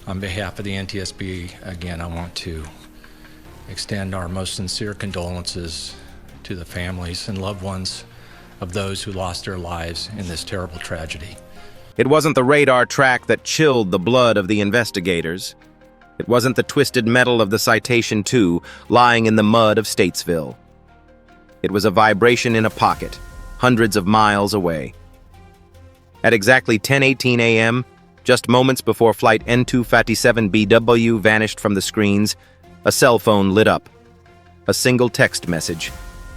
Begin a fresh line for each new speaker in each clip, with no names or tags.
On behalf of the NTSB, again, I want to extend our most sincere condolences to the families and loved ones of those who lost their lives in this terrible tragedy.
It wasn't the radar track that chilled the blood of the investigators. It wasn't the twisted metal of the Citation 2 lying in the mud of Statesville. It was a vibration in a pocket, hundreds of miles away. At exactly 10:18 a.m., just moments before Flight N257BW vanished from the screens, a cell phone lit up. A single text message,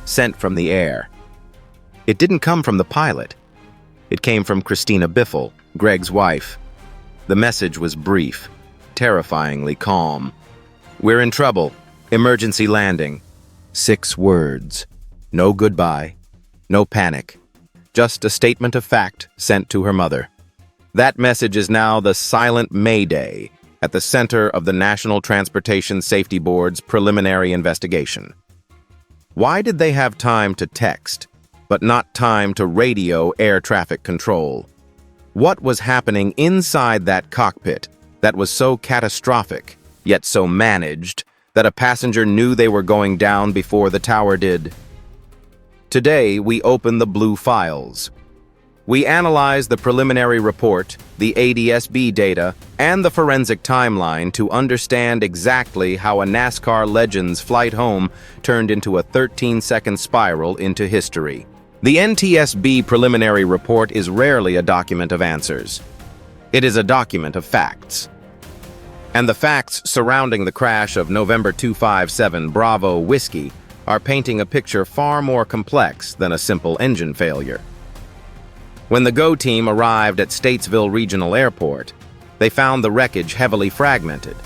sent from the air. It didn't come from the pilot. It came from Cristina Biffle, Greg's wife. The message was brief, terrifyingly calm. "We're in trouble. Emergency landing." 6 words. No goodbye. No panic. Just a statement of fact sent to her mother. That message is now the silent Mayday at the center of the National Transportation Safety Board's preliminary investigation. Why did they have time to text, but not time to radio air traffic control? What was happening inside that cockpit that was so catastrophic, yet so managed, that a passenger knew they were going down before the tower did? Today, we open the blue files. We analyze the preliminary report, the ADSB data, and the forensic timeline to understand exactly how a NASCAR legend's flight home turned into a 13-second spiral into history. The NTSB preliminary report is rarely a document of answers. It is a document of facts. And the facts surrounding the crash of November 257 Bravo Whiskey are painting a picture far more complex than a simple engine failure. When the GO team arrived at Statesville Regional Airport, they found the wreckage heavily fragmented.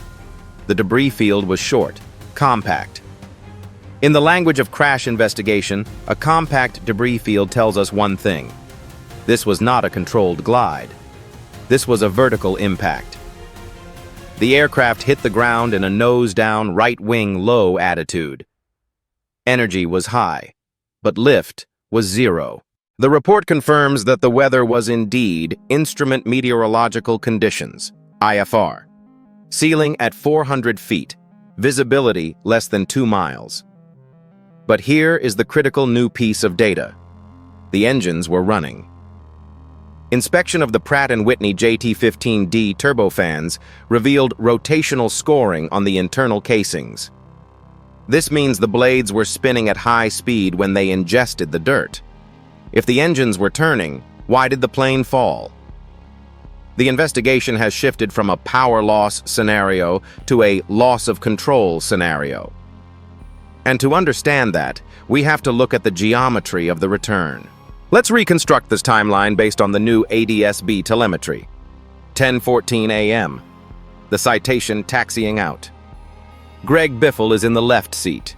The debris field was short, compact. In the language of crash investigation, a compact debris field tells us one thing. This was not a controlled glide. This was a vertical impact. The aircraft hit the ground in a nose-down, right-wing low attitude. Energy was high, but lift was zero. The report confirms that the weather was indeed Instrument Meteorological Conditions, IFR. Ceiling at 400 feet, visibility less than 2 miles. But here is the critical new piece of data. The engines were running. Inspection of the Pratt & Whitney JT-15D turbofans revealed rotational scoring on the internal casings. This means the blades were spinning at high speed when they ingested the dirt. If the engines were turning, why did the plane fall? The investigation has shifted from a power loss scenario to a loss of control scenario. And to understand that, we have to look at the geometry of the return. Let's reconstruct this timeline based on the new ADSB telemetry. 10:14 a.m. The Citation taxiing out. Greg Biffle is in the left seat.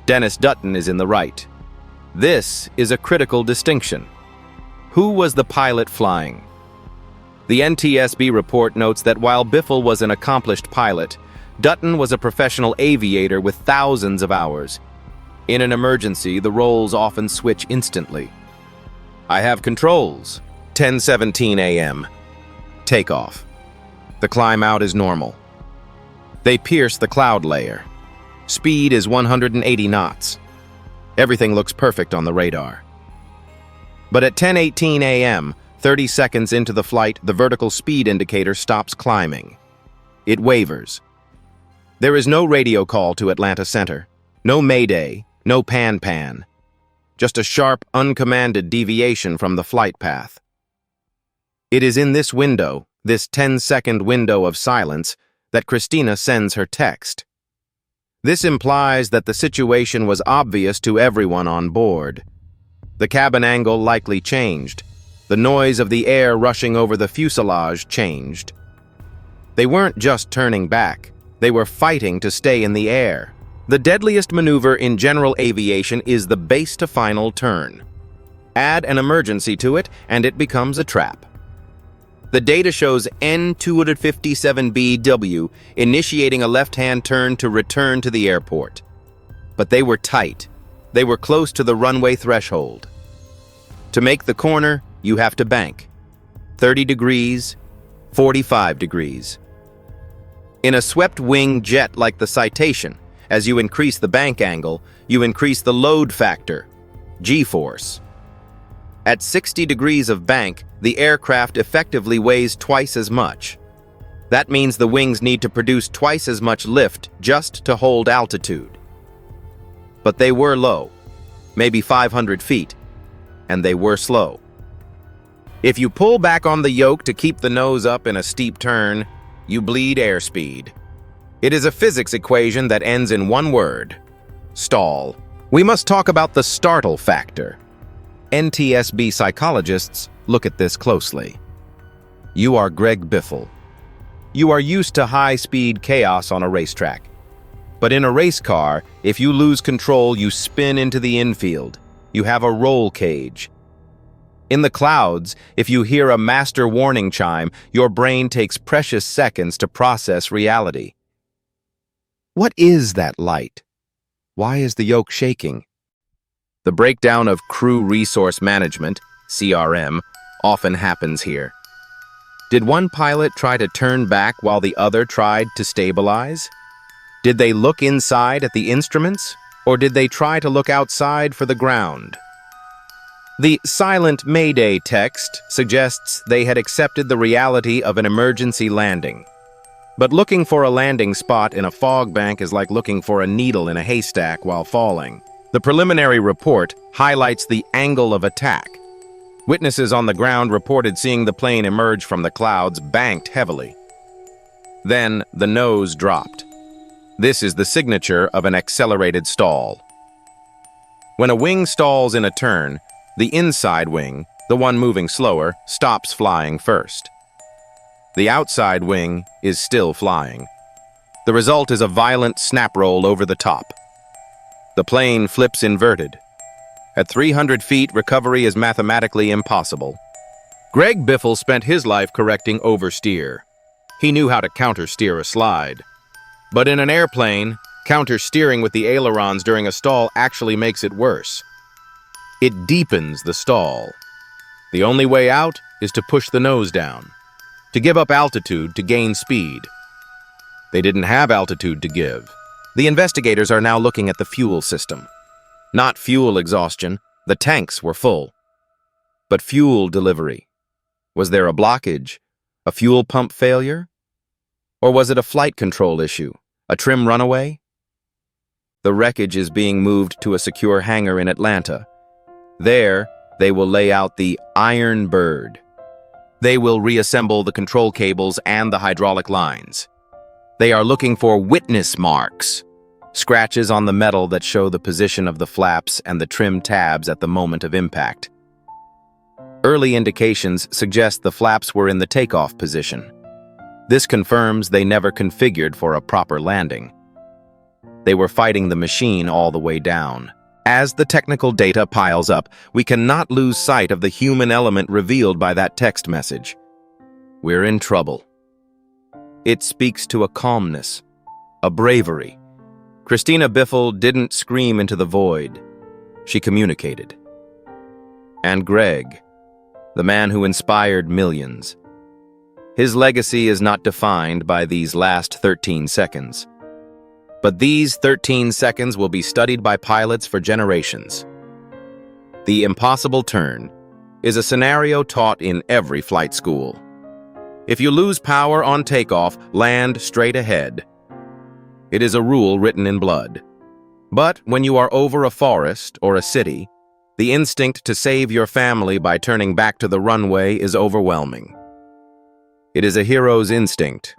Dennis Dutton is in the right. This is a critical distinction. Who was the pilot flying? The NTSB report notes that while Biffle was an accomplished pilot, Dutton was a professional aviator with thousands of hours. In an emergency, the roles often switch instantly. I have controls. 10:17 a.m. Takeoff. The climb out is normal. They pierce the cloud layer. Speed is 180 knots. Everything looks perfect on the radar. But at 10:18 a.m., 30 seconds into the flight, the vertical speed indicator stops climbing. It wavers. There is no radio call to Atlanta Center, no Mayday, no pan-pan. Just a sharp, uncommanded deviation from the flight path. It is in this window, this 10-second window of silence, that Cristina sends her text. This implies that the situation was obvious to everyone on board. The cabin angle likely changed. The noise of the air rushing over the fuselage changed. They weren't just turning back. They were fighting to stay in the air. The deadliest maneuver in general aviation is the base-to-final turn. Add an emergency to it, and it becomes a trap. The data shows N257BW initiating a left-hand turn to return to the airport. But they were tight. They were close to the runway threshold. To make the corner, you have to bank. 30 degrees, 45 degrees. In a swept-wing jet like the Citation, as you increase the bank angle, you increase the load factor, G-force. At 60 degrees of bank, the aircraft effectively weighs twice as much. That means the wings need to produce twice as much lift just to hold altitude. But they were low, maybe 500 feet, and they were slow. If you pull back on the yoke to keep the nose up in a steep turn, you bleed airspeed. It is a physics equation that ends in one word: stall. We must talk about the startle factor. NTSB psychologists look at this closely. You are Greg Biffle. You are used to high-speed chaos on a racetrack. But in a race car, if you lose control, you spin into the infield. You have a roll cage. In the clouds, if you hear a master warning chime, your brain takes precious seconds to process reality. What is that light? Why is the yoke shaking? The breakdown of crew resource management, CRM, often happens here. Did one pilot try to turn back while the other tried to stabilize? Did they look inside at the instruments, or did they try to look outside for the ground? The silent Mayday text suggests they had accepted the reality of an emergency landing. But looking for a landing spot in a fog bank is like looking for a needle in a haystack while falling. The preliminary report highlights the angle of attack. Witnesses on the ground reported seeing the plane emerge from the clouds, banked heavily. Then the nose dropped. This is the signature of an accelerated stall. When a wing stalls in a turn, the inside wing, the one moving slower, stops flying first. The outside wing is still flying. The result is a violent snap roll over the top. The plane flips inverted. At 300 feet, recovery is mathematically impossible. Greg Biffle spent his life correcting oversteer. He knew how to countersteer a slide. But in an airplane, countersteering with the ailerons during a stall actually makes it worse. It deepens the stall. The only way out is to push the nose down, to give up altitude to gain speed. They didn't have altitude to give. The investigators are now looking at the fuel system. Not fuel exhaustion, the tanks were full. But fuel delivery. Was there a blockage, a fuel pump failure? Or was it a flight control issue, a trim runaway? The wreckage is being moved to a secure hangar in Atlanta. There, they will lay out the Iron Bird. They will reassemble the control cables and the hydraulic lines. They are looking for witness marks, scratches on the metal that show the position of the flaps and the trim tabs at the moment of impact. Early indications suggest the flaps were in the takeoff position. This confirms they never configured for a proper landing. They were fighting the machine all the way down. As the technical data piles up, we cannot lose sight of the human element revealed by that text message. We're in trouble. It speaks to a calmness, a bravery. Cristina Biffle didn't scream into the void. She communicated. And Greg, the man who inspired millions. His legacy is not defined by these last 13 seconds. But these 13 seconds will be studied by pilots for generations. The impossible turn is a scenario taught in every flight school. If you lose power on takeoff, land straight ahead. It is a rule written in blood. But when you are over a forest or a city, the instinct to save your family by turning back to the runway is overwhelming. It is a hero's instinct.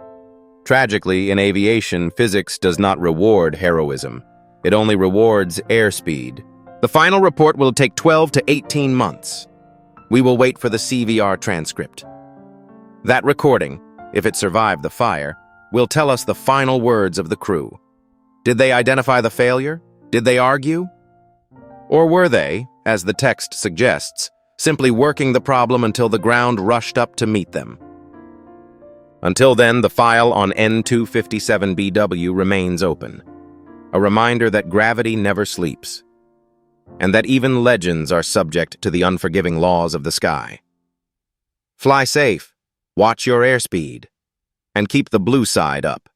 Tragically, in aviation, physics does not reward heroism. It only rewards airspeed. The final report will take 12 to 18 months. We will wait for the CVR transcript. That recording, if it survived the fire, will tell us the final words of the crew. Did they identify the failure? Did they argue? Or were they, as the text suggests, simply working the problem until the ground rushed up to meet them? Until then, the file on N257BW remains open, a reminder that gravity never sleeps, and that even legends are subject to the unforgiving laws of the sky. Fly safe, watch your airspeed, and keep the blue side up.